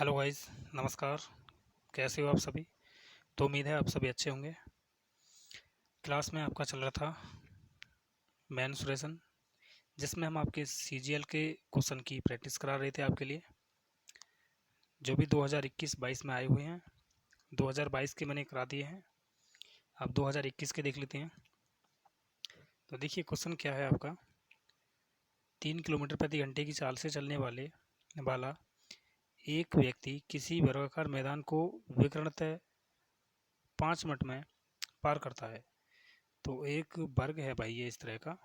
Hello guys, नमस्कार। कैसे हो आप सभी? तो उम्मीद है आप सभी अच्छे होंगे। क्लास में आपका चल रहा था मेंसुरेशन, जिसमें हम आपके सीजीएल के क्वेश्चन की प्रैक्टिस करा रहे थे आपके लिए, जो भी 2021-22 में आए हुए हैं। 2022 के मैंने करा दिए हैं, अब 2021 के देख लेते हैं। तो देखिए क्वेश्चन क्या है आपका। 3 किलोमीटर प्रति घंटे की चाल से चलने वाला एक व्यक्ति किसी वर्गाकार मैदान को विकर्णतः 5 मिनट में पार करता है। तो एक वर्ग है भाई ये इस तरह का,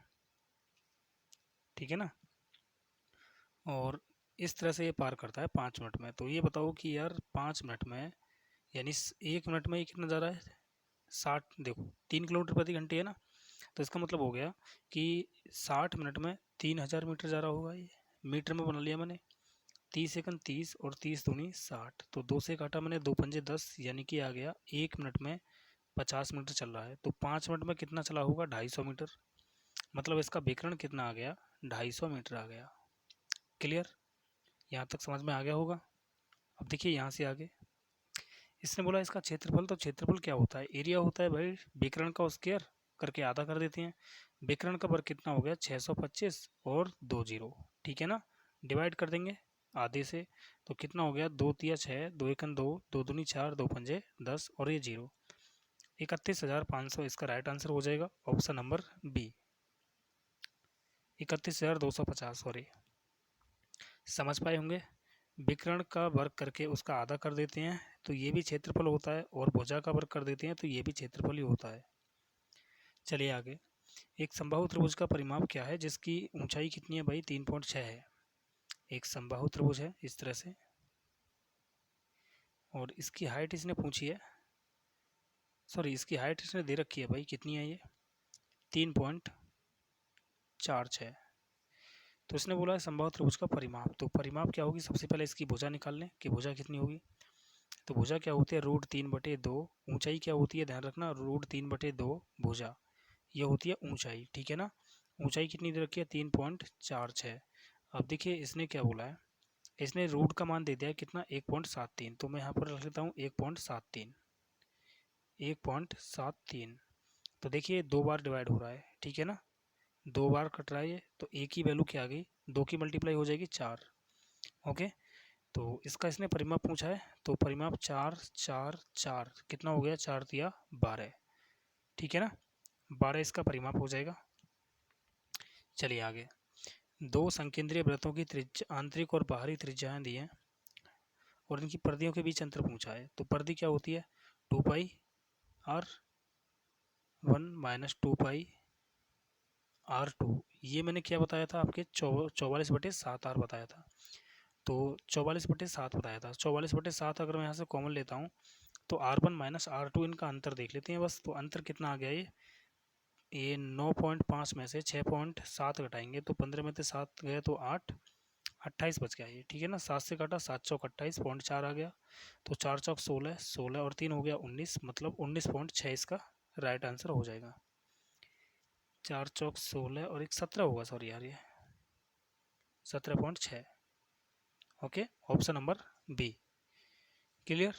ठीक है ना, और इस तरह से ये पार करता है 5 मिनट में। तो ये बताओ कि यार 5 मिनट में, यानी 1 मिनट में ये कितना जा रहा है? 60। देखो 3 किलोमीटर प्रति घंटे है ना, तो इसका मतलब हो गया कि 60 मिनट में 3000 मीटर जा रहा होगा। ये मीटर में बना लिया मैंने। 30 एकम 30 और 30 दूनी 60, तो दो से काटा मैंने, दो पंजे 10, यानी कि आ गया 1 मिनट में 50 मीटर चल रहा है। तो 5 मिनट में कितना चला होगा? 250 मीटर। मतलब इसका विकर्ण कितना आ गया? 250 मीटर आ गया। क्लियर? यहाँ तक समझ में आ गया होगा। अब देखिए यहाँ से आगे इसने बोला इसका क्षेत्रफल। तो क्षेत्रफल क्या होता है? एरिया होता है भाई, विकर्ण का स्क्वायर करके आधा कर देते हैं। विकर्ण का वर्ग कितना हो गया? 625 और 2 जीरो, ठीक है ना, डिवाइड कर देंगे आधे से। तो कितना हो गया? 2 तिया 6, 2 एकम 2, 2 दूनी 4, दो पंजे 10 और ये जीरो, 31,500 इसका राइट आंसर हो जाएगा। Option number B, 31,250। सॉरी, समझ पाए होंगे। विकर्ण का वर्ग करके उसका आधा कर देते हैं तो ये भी क्षेत्रफल होता है, और भुजा का वर्ग कर देते हैं तो ये भी क्षेत्रफल ही होता है। चलिए आगे। एक समबाहु त्रिभुज का परिमाप क्या है जिसकी ऊंचाई कितनी है भाई? 3.6 है। एक समबाहु त्रिभुज है इस तरह से, और इसकी हाइट इसने पूछी है, सॉरी इसकी हाइट इसने दे रखी है भाई, कितनी है ये? 3.46। तो इसने बोला है समबाहु त्रिभुज का परिमाप। तो परिमाप क्या होगी? सबसे पहले इसकी भुजा निकाल लें कि भुजा कितनी होगी। तो भुजा क्या होती है? √3/2। ऊंचाई क्या होती है? ध्यान रखना, √3/2 भुजा, ये होती है ऊंचाई, ठीक है ना। ऊंचाई कितनी दे रखी है? 3.46। अब देखिए इसने क्या बोला है, इसने रूट का मान दे दिया है कितना? 1.73। तो मैं यहाँ पर रख लेता हूँ 1.73, 1.73। तो देखिए दो बार डिवाइड हो रहा है, ठीक है ना, दो बार कट रहा है ये, तो एक ही वैल्यू क्या आ गई? दो की मल्टीप्लाई हो जाएगी 4। ओके, तो इसका इसने परिमाप पूछा है, तो परिमाप 4 4 4 कितना हो गया? 4 तिया 12, ठीक है ना, 12 इसका परिमाप हो जाएगा। चलिए आगे। दो संकेंद्रीय वृत्तों की त्रिज्या, आंतरिक और बाहरी त्रिज्याएं दी हैं और इनकी परिधियों के बीच अंतर पूछा है। तो परिधि क्या होती है? 2πr1 - 2πr2। ये मैंने क्या बताया था आपके? 44/7 बताया था। तो 44/7 बताया था। 44/7 अगर मैं यहाँ से कॉमन लेता हूँ तो R1 - R2 इनका अंतर देख लेते हैं बस। तो अंतर कितना आ गया? ये 9.5 में से 6.7 घटाएंगे तो 15 में से 7 गए तो 8, 28 बच गया ये, ठीक है ना। 7 से काटा, 7 चौक 28.4 आ गया। तो 4 चौक 16, 16 और 3 हो गया 19, मतलब 19.6 इसका राइट आंसर हो जाएगा। 4 चौक 16 और एक 17 होगा, सॉरी यार, ये 17.6। Okay, option number B. Clear?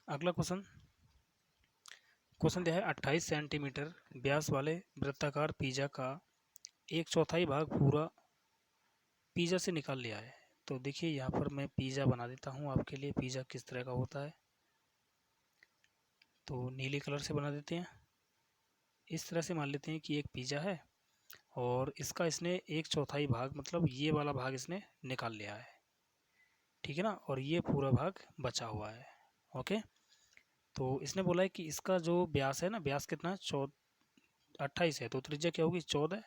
अगला क्वेश्चन। क्वेश्चन दिया है 28 सेंटीमीटर व्यास वाले वृत्ताकार पिज्जा का एक चौथाई भाग पूरा पिज्जा से निकाल लिया है। तो देखिए यहाँ पर मैं पिज्जा बना देता हूँ आपके लिए। पिज्जा किस तरह का होता है, तो नीले कलर से बना देते हैं। इस तरह से मान लेते हैं कि एक पिज्जा है और इसका इसने एक चौथाई भाग, मतलब ये वाला भाग इसने निकाल लिया है, ठीक है ना, और ये पूरा भाग बचा हुआ है। ओके, तो इसने बोला है कि इसका जो व्यास है ना, व्यास कितना है? 28 है, तो त्रिज्या क्या होगी? 14।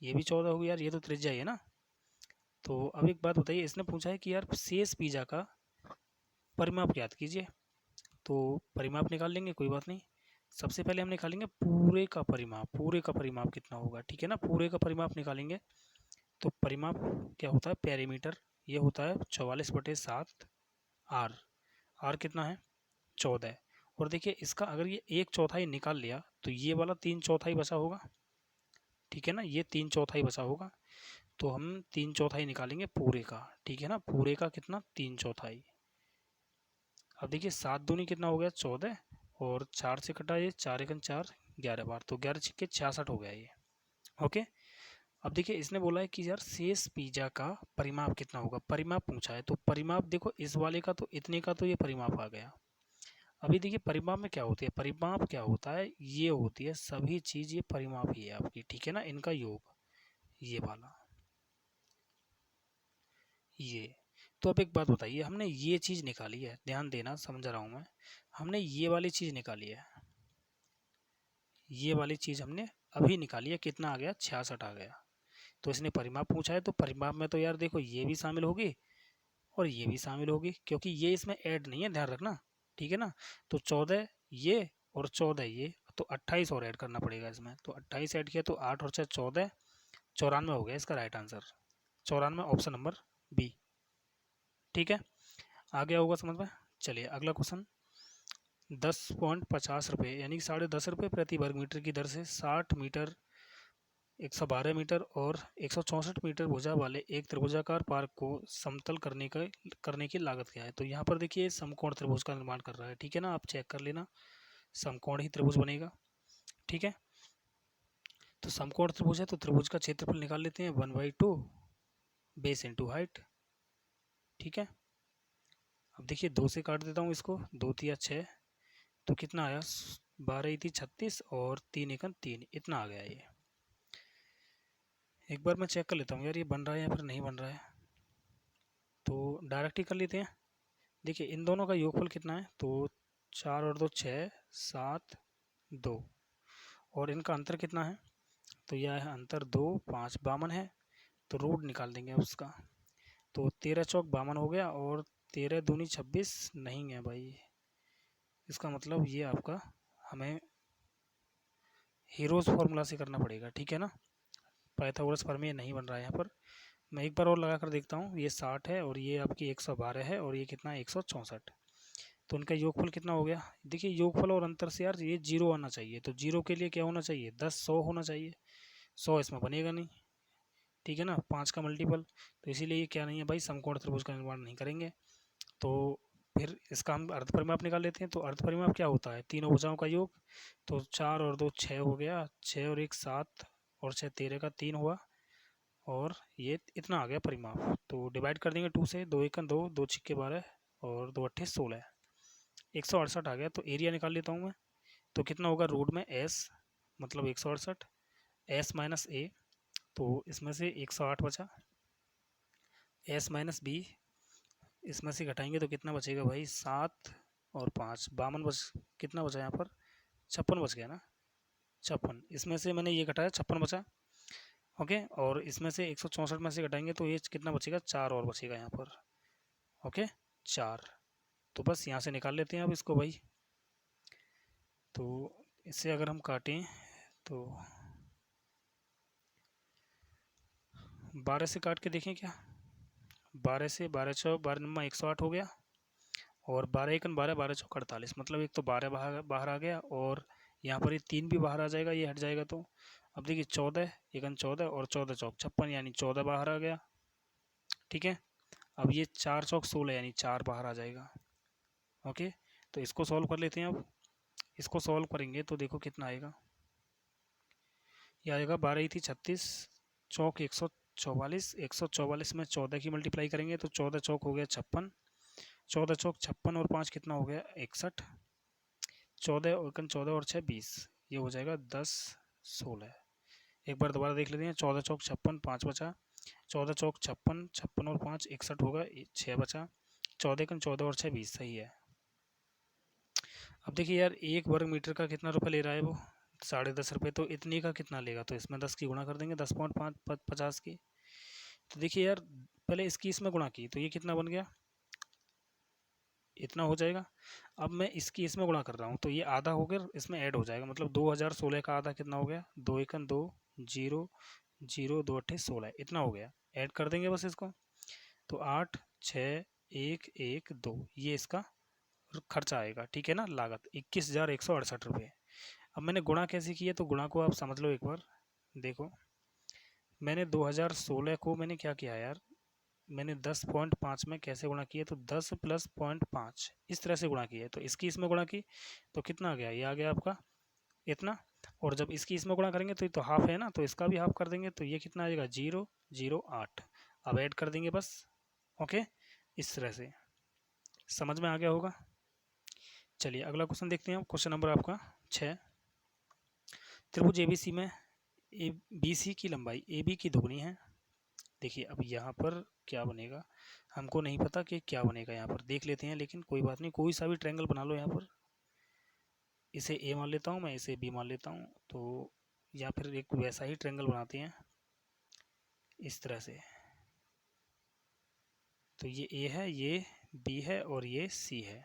ये भी 14 होगी यार, ये तो त्रिज्या ही है ना। तो अब एक बात बताइए, इसने पूछा है कि यार शेष पिज्जा का परिमाप ज्ञात कीजिए। तो परिमाप निकाल लेंगे, कोई बात नहीं। सबसे पहले हम निकालेंगे पूरे का परिमाप। पूरे का परिमाप कितना होगा, ठीक है ना, पूरे का परिमाप निकालेंगे। तो परिमाप क्या होता है? पेरीमीटर। ये होता है 44/7 आर। आर कितना है? 14। और देखिए इसका अगर ये एक चौथाई निकाल लिया तो ये वाला 3/4 बचा होगा, ठीक है ना, ये 3/4 बचा होगा। तो हम 3/4 निकालेंगे पूरे का, ठीक है ना। पूरे का कितना? 3/4। अब देखिए 7 दूनी कितना हो गया 14, और 4 से कटा ये 4 एकन 4, 11 बार, तो 11 छिक्के 66 हो गया ये। ओके। अब देखिए इसने बोला है कि यार शेष पिज्जा का परिमाप कितना होगा, परिमाप पूछा है, तो परिमाप देखो इस वाले का तो इतने का तो ये परिमाप आ गया। अभी देखिए परिमाप में क्या होती है, परिमाप क्या होता है, ये होती है सभी चीज, ये परिमाप ही है आपकी, ठीक है ना, इनका योग, ये वाला, ये। तो अब एक बात बताइए, हमने ये चीज निकाली है, ध्यान देना, समझ रहा हूं मैं, हमने ये वाली चीज निकाली है, ये वाली चीज हमने अभी निकाली है, कितना आ गया 66 आ गया। तो इसने परिमाप पूछा है, तो परिमाप में तो यार देखो ये भी शामिल होगी और ये भी शामिल होगी, क्योंकि ये इसमें ऐड नहीं है, ध्यान रखना, ठीक है ना। तो 14 ये और 14 ये, तो 28 और ऐड करना पड़ेगा इसमें, तो 28 ऐड किया तो 8 और 6 14, 94 हो गया इसका right answer, 94 option number B, ठीक है। आ गया होगा समझ में। चलिए अगला क्वेश्चन, 10.50 रुपये यानी कि 10.5 रुपये प्रति वर्ग मीटर की दर से 60 मीटर, 112 मीटर और 164 मीटर भुजा वाले एक त्रिभुजाकार पार्क को समतल करने की लागत क्या है। तो यहाँ पर देखिए समकोण त्रिभुज का निर्माण कर रहा है, ठीक है ना, आप चेक कर लेना, समकोण ही त्रिभुज बनेगा, ठीक है। तो समकोण त्रिभुज है तो त्रिभुज का क्षेत्रफल निकाल लेते हैं, 1/2 बेस इंटू हाइट, ठीक है। अब देखिए 2 से काट देता हूँ इसको, 2 तिया 6, तो कितना आया 12 इति 36 और 3 एकन 3, इतना आ गया ये। एक बार मैं चेक कर लेता हूँ यार ये बन रहा है या फिर नहीं बन रहा है, तो डायरेक्ट ही कर लेते हैं। देखिए इन दोनों का योगफल कितना है, तो 4 और 2 6, 7 2, और इनका अंतर कितना है, तो यह है अंतर 2 5 52 है, तो रूट निकाल देंगे उसका, तो 13 चौक 52 हो गया, और 13 दूनी 26 नहीं है भाई, इसका मतलब ये आपका हमें हीरोज फॉर्मूला से करना पड़ेगा, ठीक है ना, पाइथागोरस प्रमेय नहीं बन रहा है यहाँ पर। मैं एक बार और लगा कर देखता हूँ, ये 60 है और ये आपकी 112 है और ये कितना है 164, तो उनका योगफल कितना हो गया। देखिए योगफल और अंतर से यार ये जीरो आना चाहिए, तो जीरो के लिए क्या होना चाहिए 10 100 होना चाहिए, 100 इसमें बनेगा नहीं, ठीक है ना, 5 का मल्टीपल, तो इसीलिए ये क्या नहीं है भाई, समकोण त्रिभुज का निर्माण नहीं करेंगे। तो फिर इसका हम अर्ध परिमाप निकाल लेते हैं, तो अर्ध परिमाप क्या होता है, तीनों भुजाओं का योग, तो 4 और 2 6 हो गया, 6 और 1 7 और 6 13 का 3 हुआ, और ये इतना आ गया परिमाप, तो डिवाइड कर देंगे 2 से, 2 एकन 2, 2 छिक्के 12 और 2 अट्ठे 16, 168 आ गया। तो एरिया निकाल लेता हूँ मैं, तो कितना होगा रूट में एस, मतलब 168 एस माइनस ए, तो इसमें से 108 बचा, एस माइनस बी, इसमें से घटाएंगे तो कितना बचेगा भाई 7 और 5 52 बच, कितना बचा यहाँ पर 56 बच गया ना, 56, इसमें से मैंने ये घटाया 56 बचा, ओके, और इसमें से 164 में से घटाएंगे तो ये कितना बचेगा 4 और बचेगा यहाँ पर, ओके 4, तो बस यहाँ से निकाल लेते हैं अब इसको भाई। तो इससे अगर हम काटें तो 12 से काट के देखें क्या, 12 से 12 चौक 12 नम्मा 108 हो गया, और 12 एकन 12 12 चौक 48, मतलब एक तो 12 बाहर बाहर आ गया, और यहाँ पर ये 3 भी बाहर आ जाएगा, ये हट जाएगा, तो अब देखिए 14 एकन 14 और 14 चौक 56 यानी 14 बाहर आ गया, ठीक है। अब ये 4 चौक 16 यानी 4 बाहर आ जाएगा, ओके। तो इसको सॉल्व कर लेते हैं, अब इसको सॉल्व करेंगे तो देखो कितना आएगा, ये आएगा 12 थी 36 चौक 144, 144 में 14 की मल्टीप्लाई करेंगे तो 14 चौक हो गया 56, 14 चौक 56 और 5 कितना हो गया 61, 14 और 14 और 6 20, ये हो जाएगा 10 16। एक बार दोबारा देख लेते हैं, 14 चौक 56 5 बचा, 14 चौक 56 56 और 5 61 होगा, 6 बचा, 14 14 और 6 20, सही है। अब देखिए यार 1 वर्ग मीटर का कितना रुपये ले रहा है वो, 10.5 रुपये, तो इतने का कितना लेगा, तो इसमें 10 की गुणा कर देंगे, 10.5 50 की, तो देखिए यार पहले इसकी इसमें गुणा की तो ये कितना बन गया, इतना हो जाएगा। अब मैं इसकी इसमें गुणा कर रहा हूँ तो ये आधा हो गया, इसमें ऐड हो जाएगा, मतलब 2016 का आधा कितना हो गया, 2 एकन 2 0 0 2 अट्ठे 16, इतना हो गया, ऐड कर देंगे बस इसको, तो 8 6 1 1 2, ये इसका खर्चा आएगा, ठीक है ना, लागत 21,168 रुपये। अब मैंने गुणा कैसे किया, तो गुणा को आप समझ लो एक बार, देखो मैंने 2016 को मैंने क्या किया यार, मैंने 10.5 में कैसे गुणा किया, तो 10 + 0.5 इस तरह से गुणा किया है। तो इसकी इसमें गुणा की तो कितना आ गया, ये आ गया आपका इतना। और जब इसकी इसमें गुणा करेंगे तो ये तो हाफ है ना, तो इसका भी हाफ कर देंगे, तो ये कितना आ जाएगा 0.08। अब ऐड कर देंगे बस। ओके, इस तरह से समझ में आ गया होगा। चलिए अगला क्वेश्चन देखते हैं। क्वेश्चन नंबर आपका 6। त्रिभुज एबीसी में बीसी की लंबाई AB की दुगनी है। देखिए अब यहाँ पर क्या बनेगा, हमको नहीं पता कि क्या बनेगा, यहाँ पर देख लेते हैं। लेकिन कोई बात नहीं, कोई सा भी ट्रायंगल बना लो। यहाँ पर इसे A मान लेता हूँ मैं, इसे B मान लेता हूँ, तो या फिर एक वैसा ही ट्रायंगल बनाते हैं इस तरह से। तो ये A है, ये B है और ये C है।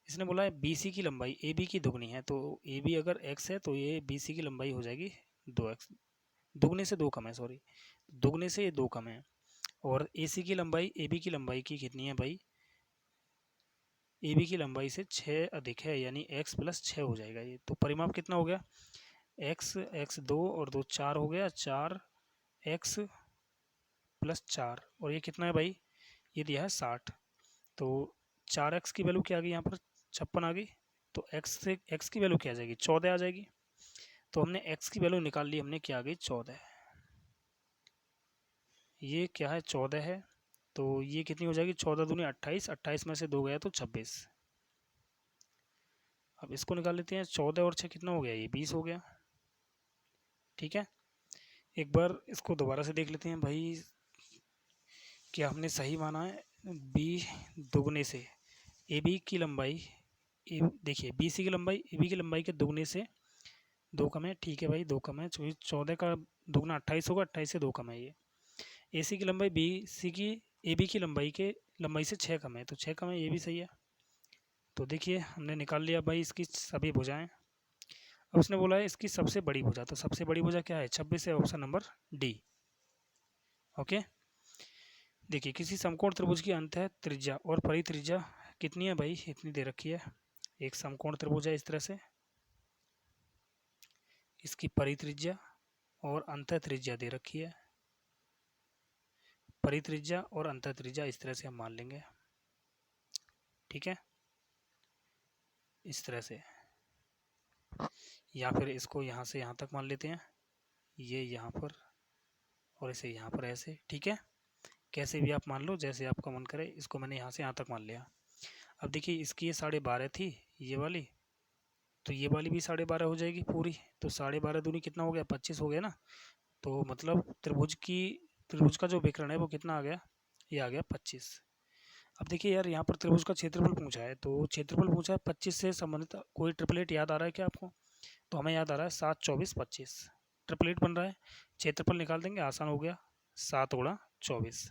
इसने बोला है BC की लंबाई AB की दुगनी है। तो AB अगर x है तो ये BC की लंबाई हो जाएगी 2x। दुगने से 2 कम है, सॉरी, दुगने से ये 2 कम है। और AC की लंबाई AB की लंबाई की कितनी है भाई, AB की लंबाई से 6 अधिक है, यानी x + 6 हो जाएगा ये। तो परिमाप कितना हो गया, x 2 और 2 4 हो गया, 4x + 4। और ये कितना है भाई, ये दिया है 60। तो 4x की वैल्यू क्या आ गई यहाँ पर, 56 आ गई। तो x से x की वैल्यू क्या आ जाएगी, 14 आ जाएगी। तो हमने x की वैल्यू निकाल ली, हमने क्या आ गई 14। ये क्या है 14 है, तो ये कितनी हो जाएगी, 14 दूनी 28, 28 में से 2 गया तो 26। अब इसको निकाल लेते हैं, 14 और 6 कितना हो गया, ये 20 हो गया। ठीक है, एक बार इसको दोबारा से देख लेते हैं भाई, क्या हमने सही माना है। b दुगने से AB की लंबाई, देखिए BC की लंबाई AB की लंबाई के दुगने से 2 कम है। ठीक है भाई, 2 कम है, 14 का दुगना 28 होगा, 28 से 2 कम है ये। AC की लंबाई BC की AB की लंबाई से 6 कम है, तो 6 कम है, ये भी सही है। तो देखिए हमने निकाल लिया भाई इसकी सभी भुजाएं। अब उसने बोला है इसकी सबसे बड़ी भुजा, तो सबसे बड़ी भुजा क्या है, 26 है, ऑप्शन नंबर D। ओके, देखिए किसी समकोण त्रिभुज की अंतः त्रिज्या और परित्रिज्या कितनी है भाई, इतनी दे रखी है। एक समकोण त्रिभुज है इस तरह से, इसकी परित्रिज्या और अंतः त्रिज्या दे रखी है। परित्रिज्या और अंतः त्रिज्या इस तरह से हम मान लेंगे। ठीक है, इस तरह से, या फिर इसको यहाँ से यहाँ तक मान लेते हैं, ये यहाँ पर और इसे यहाँ पर ऐसे। ठीक है, कैसे भी आप मान लो, जैसे आपका मन करे। इसको मैंने यहाँ से यहाँ तक मान लिया। अब देखिए इसकी ये 12.5 थी ये वाली, तो ये वाली भी 12.5 हो जाएगी पूरी। तो 12.5 दूनी कितना हो गया, 25 हो गया ना। तो मतलब त्रिभुज का जो विकर्ण है वो कितना आ गया, ये आ गया 25। अब देखिए यार, यहाँ पर त्रिभुज का क्षेत्रफल पूछा है, तो क्षेत्रफल पूछा है 25 से संबंधित कोई ट्रिपलेट याद आ रहा है क्या आपको। तो हमें याद आ रहा है 7, 24, 25 ट्रिपलेट बन रहा है। क्षेत्रफल निकाल देंगे, आसान हो गया, 7 × 24।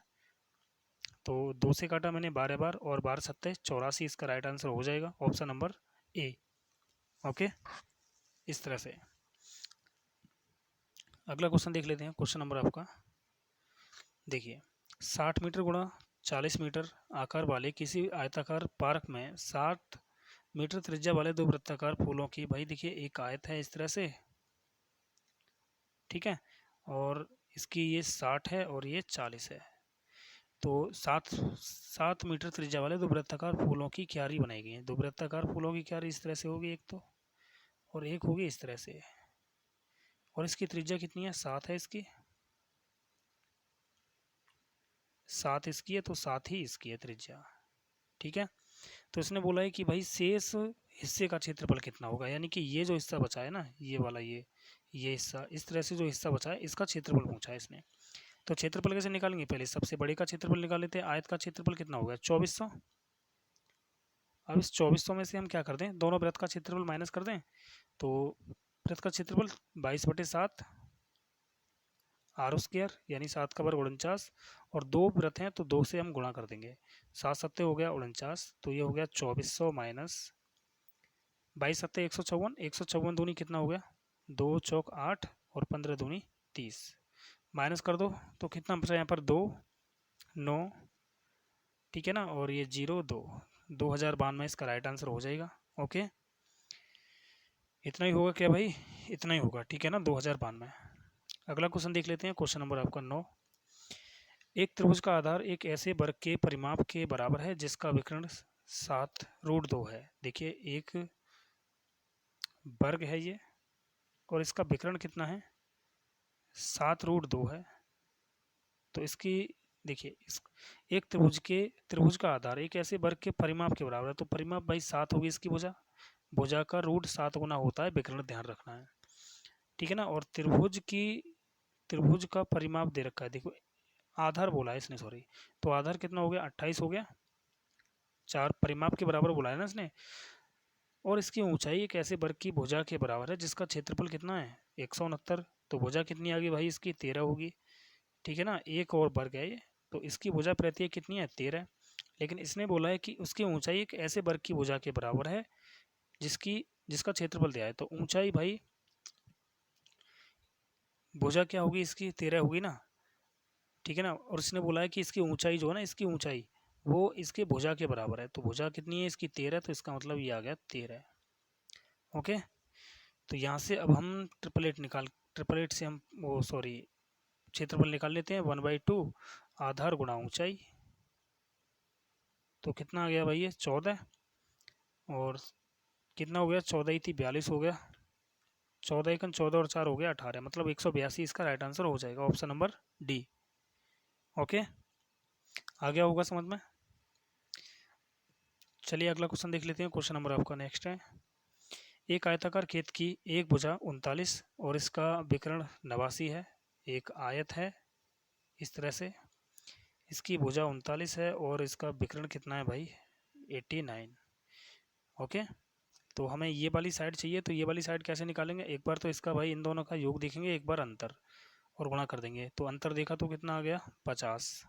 तो 2 से काटा मैंने 12 बार, और 12 सत्ते 84, इसका राइट आंसर हो जाएगा ऑप्शन नंबर A। ओके, इस तरह से। अगला क्वेश्चन देख लेते हैं। क्वेश्चन नंबर आपका देखिए, 60 मीटर गुणा 40 मीटर आकार वाले किसी आयताकार पार्क में 60 मीटर त्रिज्या वाले 2 वृत्ताकार फूलों की, भाई देखिए एक आयत है इस तरह से। ठीक है, और इसकी ये 60 है और ये 40 है। तो 7 मीटर त्रिज्या वाले 2 वृत्ताकार फूलों की क्यारी बनाई गई है। 2 वृत्ताकार फूलों की क्यारी इस तरह से होगी एक तो, और एक होगी इस तरह से। और इसकी त्रिज्या कितनी है, 7 है इसकी, 7 इसकी है, तो 7 ही इसकी है त्रिज्या। ठीक है, तो इसने बोला है कि भाई शेष हिस्से का क्षेत्रफल कितना होगा, यानी कि ये जो हिस्सा बचा है ना, ये वाला, ये हिस्सा, इस तरह से जो हिस्सा बचा है इसका क्षेत्रफल पूछा है इसने। तो क्षेत्रफल कैसे निकालेंगे, पहले सबसे बड़े का क्षेत्रफल निकाल लेते हैं। आयत का क्षेत्रफल कितना होगा, 2400। अब इस 2400 में से हम क्या कर दें, दोनों वृत्त का क्षेत्रफल माइनस कर दें। तो वृत्त का क्षेत्रफल 22/7 r², यानी 7 का वर्ग 49, और 2 वृत्त हैं तो 2 से हम गुणा कर देंगे। 7 सत्ते हो गया 49, तो ये हो गया 2400 माइनस 22 सत्ते 154, 154 दूनी कितना हो गया, 2 चौक 8 और 15 दूनी 30। माइनस कर दो तो कितना बचा यहाँ पर, 2 9। ठीक है ना, और ये 0 2, 2092 इसका राइट आंसर हो जाएगा। ओके, इतना ही होगा क्या भाई, इतना ही होगा। ठीक है ना, 2092। अगला क्वेश्चन देख लेते हैं। क्वेश्चन नंबर आपका 9। एक त्रिभुज का आधार एक ऐसे वर्ग के परिमाप के बराबर है जिसका विकर्ण 7√2 है। देखिए एक वर्ग है ये और इसका विकर्ण कितना है, 7√2 है। तो इसकी देखिए इस एक त्रिभुज का आधार एक ऐसे वर्ग के परिमाप के बराबर है। तो परिमाप भाई 7 होगी इसकी भुजा, भुजा का रूट 7 गुना होता है, विकर्ण ध्यान रखना है, ठीक है ना। और त्रिभुज का परिमाप दे रखा है, देखो आधार बोला है इसने, सॉरी, तो आधार कितना हो गया, 28 हो गया, 4 परिमाप के बराबर बोला है ना इसने। और इसकी ऊंचाई एक ऐसे वर्ग की भुजा के बराबर है जिसका क्षेत्रफल कितना है, 169। तो भुजा कितनी आ गई भाई इसकी, 13 होगी, ठीक है ना। एक और वर्ग है ये, तो इसकी भुजा प्रत्यय कितनी है, 13। लेकिन इसने बोला है कि उसकी ऊंचाई एक ऐसे वर्ग की भुजा के बराबर है जिसका क्षेत्रफल दिया है। तो ऊंचाई भाई भुजा क्या होगी इसकी, 13 होगी ना, ठीक है ना। और इसने बोला है कि इसकी ऊंचाई जो है ना, इसकी ऊंचाई वो इसके भुजा के बराबर है। तो भुजा कितनी है इसकी, 13, तो इसका मतलब ये आ गया 13। ओके, तो यहाँ से अब हम ट्रिपल एट से हम वो सॉरी क्षेत्रफल निकाल लेते हैं, 1/2 आधार गुणा ऊंचाई। तो कितना आ गया भाई ये, 14, और कितना हो गया, 14 थी 42 हो गया, 14 एकन 14 और 4 हो गया 18, मतलब 182 इसका राइट आंसर हो जाएगा, ऑप्शन नंबर डी। ओके, आ गया होगा समझ में। चलिए अगला क्वेश्चन देख लेते हैं। क्वेश्चन नंबर आपका नेक्स्ट है, एक आयताकार खेत की एक भुजा 39 और इसका विकर्ण 89 है। एक आयत है इस तरह से, इसकी भुजा 39 है और इसका विकर्ण कितना है भाई, 89। ओके, तो हमें ये वाली साइड चाहिए, तो ये वाली साइड कैसे निकालेंगे, एक बार तो इसका भाई इन दोनों का योग देखेंगे, एक बार अंतर और गुणा कर देंगे। तो अंतर देखा तो कितना आ गया, 50,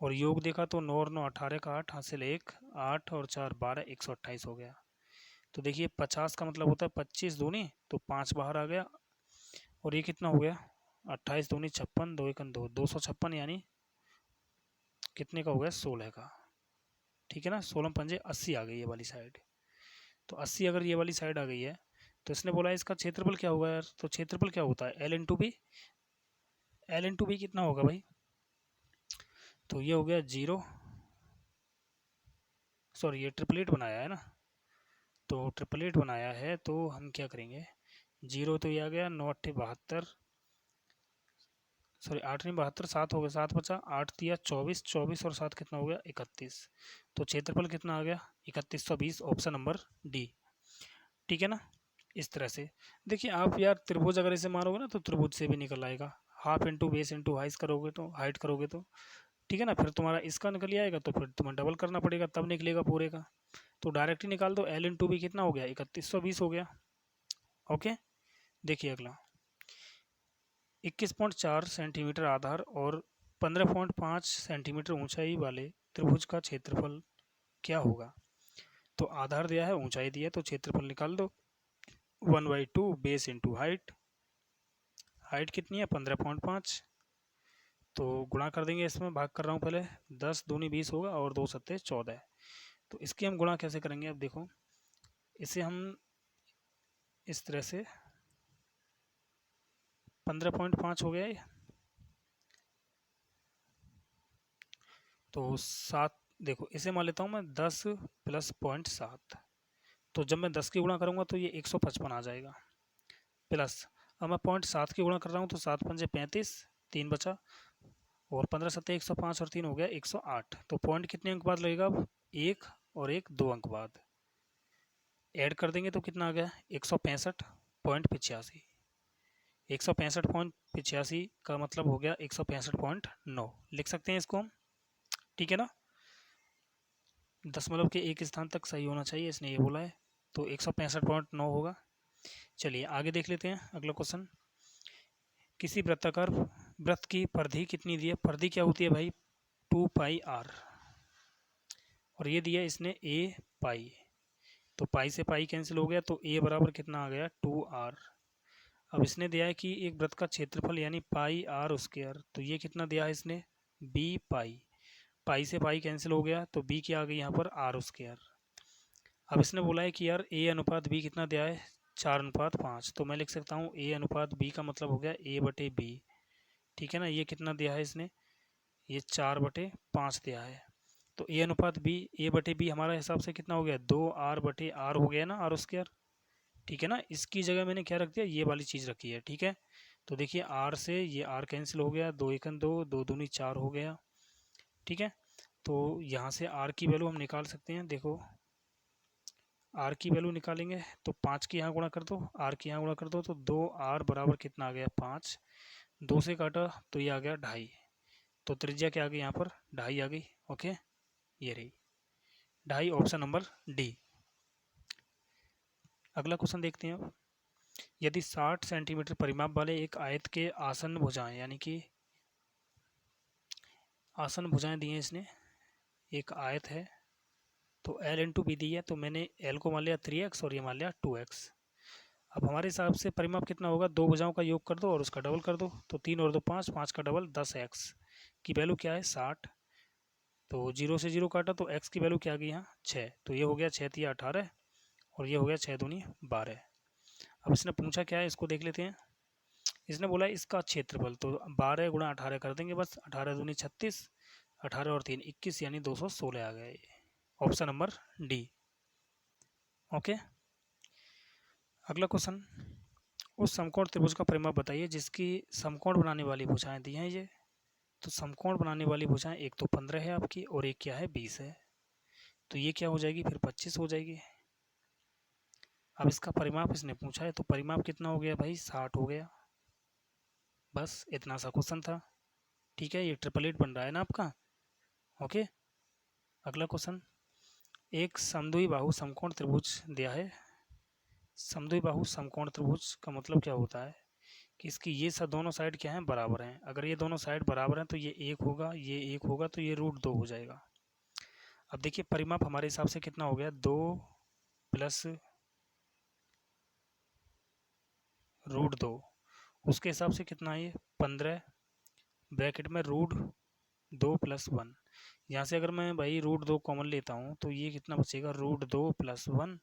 और योग देखा तो 9 और 9 18 का 8 हासिल 1, 8 और 4 12, 128 हो गया। तो देखिए 50 का मतलब होता है 25 दूनी, तो 5 बाहर आ गया, और ये कितना हो गया, 28 दूनी 56, 2 एकन 2, 256, यानी कितने का हो गया, 16 का, ठीक है ना। 16 पंजे 80 आ गई ये वाली साइड। तो 80 अगर ये वाली साइड आ गई है, तो इसने बोला इसका क्षेत्रफल क्या होगा यार। तो क्षेत्रफल क्या होता है, L into B. L into B कितना होगा भाई, तो ये हो गया 0, सॉरी ये ट्रिपलेट बनाया है ना, तो ट्रिपलेट बनाया है, तो हम क्या करेंगे, 0 तो ये आ गया, 9 8 72, सॉरी 8 नहीं 72, 7 हो गया, 7 बचा, 8 दिया 24, 24 और 7 कितना हो गया, 31। तो क्षेत्रफल कितना आ गया, 3120, ऑप्शन नंबर डी, ठीक है ना। इस तरह से देखिए आप यार, त्रिभुज अगर इसे मारोगे ना तो त्रिभुज से भी निकल आएगा, half into base into height करोगे तो ठीक है ना, फिर तुम्हारा इसका निकल ही आएगा, तो फिर तुम्हें डबल करना पड़ेगा तब निकलेगा पूरे का। तो डायरेक्ट ही निकाल दो, एल इंटू बी कितना हो गया, 3120 हो गया। ओके, देखिए अगला, 21.4 सेंटीमीटर आधार और 15.5 सेंटीमीटर ऊंचाई वाले त्रिभुज का क्षेत्रफल क्या होगा। तो आधार दिया है, ऊंचाई दी है, तो क्षेत्रफल निकाल दो, 1/2 बेस इंटू हाइट, हाइट कितनी है 15.5, तो गुणा कर देंगे, इसमें भाग कर रहा हूँ पहले, 10 दूनी 20 होगा और 2 सत्ते 14। तो इसकी हम गुणा कैसे करेंगे, अब देखो इसे हम इस तरह से 15.5 हो गया ये, तो 7, देखो इसे मान लेता हूँ मैं 10 प्लस 0.7, तो जब मैं 10 की गुणा करूँगा तो ये 155 आ जाएगा, प्लस अब मैं 0.7 की गुणा कर रहा हूँ तो 7 पंजे 35, 3 बचा, और 15 सत्ते 105 और 3 हो गया 108। तो पॉइंट कितने अंक बाद लगेगा अब, 1 और 1 2 अंक बाद, ऐड कर देंगे तो कितना आ गया, 165.85, 165.85 का मतलब हो गया 165.9, लिख सकते हैं इसको हम, ठीक है ना। दशमलव के एक स्थान तक सही होना चाहिए, इसने ये बोला है, तो 165.9 होगा। चलिए आगे देख लेते हैं अगला क्वेश्चन, किसी वृत्ताकार वृत्त की परिधि कितनी दी है, परिधि क्या होती है भाई, 2πr, और ये दिया इसने a पाई, तो पाई से पाई कैंसिल हो गया, तो a बराबर कितना आ गया, 2r। अब इसने दिया है कि एक वृत्त का क्षेत्रफल यानी पाई आर स्क्वायर, तो ये कितना दिया है इसने, b पाई, पाई से पाई कैंसिल हो गया, तो b क्या आ गई यहाँ पर, आर स्क्वायर। अब इसने बोला है कि यार a अनुपात b कितना दिया है, 4:5, तो मैं लिख सकता हूँ a अनुपात b का मतलब हो गया a/b, ठीक है ना। ये कितना दिया है इसने, ये 4/5 दिया है। तो ए अनुपात बी, ए बटे बी हमारा हिसाब से कितना हो गया, 2r/r हो गया ना, आर स्क्वायर, ठीक है ना। इसकी जगह मैंने क्या रख दिया, ये वाली चीज़ रखी है, ठीक है। तो देखिए आर से ये आर कैंसिल हो गया, 2 एकन 2, 2 दूनी 4 हो गया, ठीक है। तो यहाँ से आर की वैल्यू हम निकाल सकते हैं, देखो आर की वैल्यू निकालेंगे तो 5 की यहाँ गुणा कर दो, आर की यहाँ गुणा कर दो, तो 2r बराबर कितना आ गया 5, 2 से काटा तो ये आ गया 2.5, तो त्रिज्या क्या आ गई यहाँ पर 2.5 आ गई, ओके, ये रही 2.5, ऑप्शन नंबर डी। अगला क्वेश्चन देखते हैं अब। यदि 60 सेंटीमीटर परिमाप वाले एक आयत के आसन भुजाएं, यानी कि आसन भुजाएं दी हैं इसने, एक आयत है तो L इंटू बी दी है, तो मैंने L को मान लिया 3x और ये मान लिया 2x। अब हमारे हिसाब से परिमाप कितना होगा, दो भुजाओं का योग कर दो और उसका डबल कर दो, तो 3 और 2 5, 5 का डबल 10x की वैल्यू क्या है 60, तो 0 से 0 काटा तो x की वैल्यू क्या आ गई यहाँ 6, तो ये हो गया 6 तिया 18 और ये हो गया 6 दूनी 12। अब इसने पूछा क्या है, इसको देख लेते हैं। इसने बोला इसका क्षेत्रफल, तो 12 गुणा 18 कर देंगे बस, 18 दूनी 36, 18 और 3 21, यानी 216 आ गए, ऑप्शन नंबर डी, ओके। अगला क्वेश्चन, उस समकोण त्रिभुज का परिमाप बताइए जिसकी समकोण बनाने वाली भुजाएं दी हैं ये। तो समकोण बनाने वाली भुजाएं एक तो 15 है आपकी और एक क्या है 20 है, तो ये क्या हो जाएगी फिर 25 हो जाएगी। अब इसका परिमाप इसने पूछा है, तो परिमाप कितना हो गया भाई 60 हो गया, बस इतना सा क्वेश्चन था, ठीक है। ये 888 बन रहा है ना आपका, ओके। अगला क्वेश्चन, एक समद्वि बाहु समकोण त्रिभुज दिया है। समद्वि बाहु समकोण त्रिभुज का मतलब क्या होता है कि इसकी ये सब दोनों साइड क्या हैं बराबर हैं, अगर ये दोनों साइड बराबर हैं तो ये एक होगा, ये एक होगा, तो ये √2 हो जाएगा। अब देखिए परिमाप हमारे हिसाब से कितना हो गया, 2 प्लस √2, उसके हिसाब से कितना है ये 15 ब्रैकेट में √2 + 1। यहाँ से अगर मैं भाई √2 कॉमन लेता हूँ तो ये कितना बचेगा, √2 + 1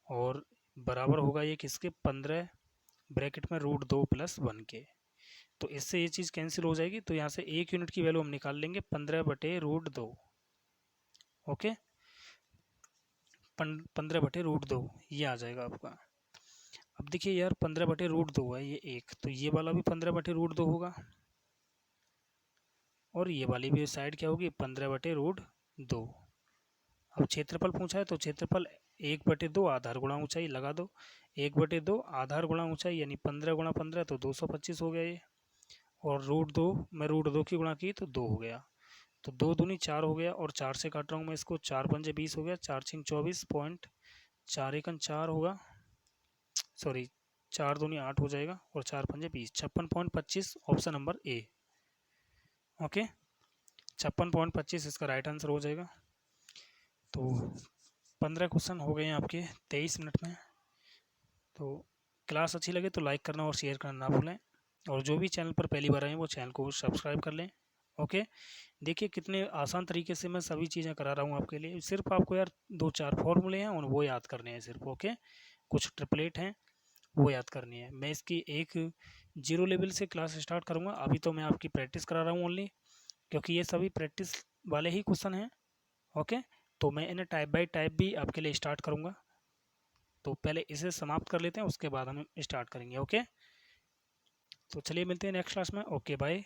और बराबर होगा ये किसके 15 ब्रैकेट में √2 + 1 के। तो इससे ये चीज़ कैंसिल हो जाएगी, तो यहाँ से 1 यूनिट की वैल्यू हम निकाल लेंगे 15/√2, ओके, 15/√2 ये आ जाएगा आपका। अब देखिए यार 15/√2 है ये एक, तो ये वाला भी 15/√2 होगा और ये वाली भी साइड क्या होगी 15/√2। अब क्षेत्रफल पूछा है तो क्षेत्रफल 1/2 आधार गुणा ऊंचाई लगा दो, 1/2 आधार गुणा ऊंचाई यानी 15 × 15 तो 225 हो गया ये, और √2 में √2 की गुणा की तो 2 हो गया, तो 2 दूनी 4 हो गया और 4 से काट रहा हूँ मैं इसको, 4 पंजे 20 हो गया, 4 छिंग 24 पॉइंट, 4 एकन 4 होगा, सॉरी 4 दूनी 8 हो जाएगा और 4 पंजे 20, 56.25 ऑप्शन नंबर ए, ओके। 56.25 इसका राइट आंसर हो जाएगा। तो 15 क्वेश्चन हो गए हैं आपके 23 मिनट में। तो क्लास अच्छी लगे तो लाइक करना और शेयर करना ना भूलें, और जो भी चैनल पर पहली बार आए हैं वो चैनल को सब्सक्राइब कर लें, ओके। देखिए कितने आसान तरीके से मैं सभी चीज़ें करा रहा हूँ आपके लिए, सिर्फ आपको यार 2-4 फॉर्मूले हैं और वो याद करने हैं सिर्फ, ओके। कुछ ट्रिपलेट हैं वो याद करनी है। मैं इसकी एक 0 लेवल से क्लास स्टार्ट करूँगा, अभी तो मैं आपकी प्रैक्टिस करा रहा हूँ ओनली, क्योंकि ये सभी प्रैक्टिस वाले ही क्वेश्चन हैं, ओके। तो मैं इन्हें टाइप बाय टाइप भी आपके लिए स्टार्ट करूँगा, तो पहले इसे समाप्त कर लेते हैं उसके बाद हम स्टार्ट करेंगे, ओके। तो चलिए मिलते हैं नेक्स्ट क्लास में, ओके बाय।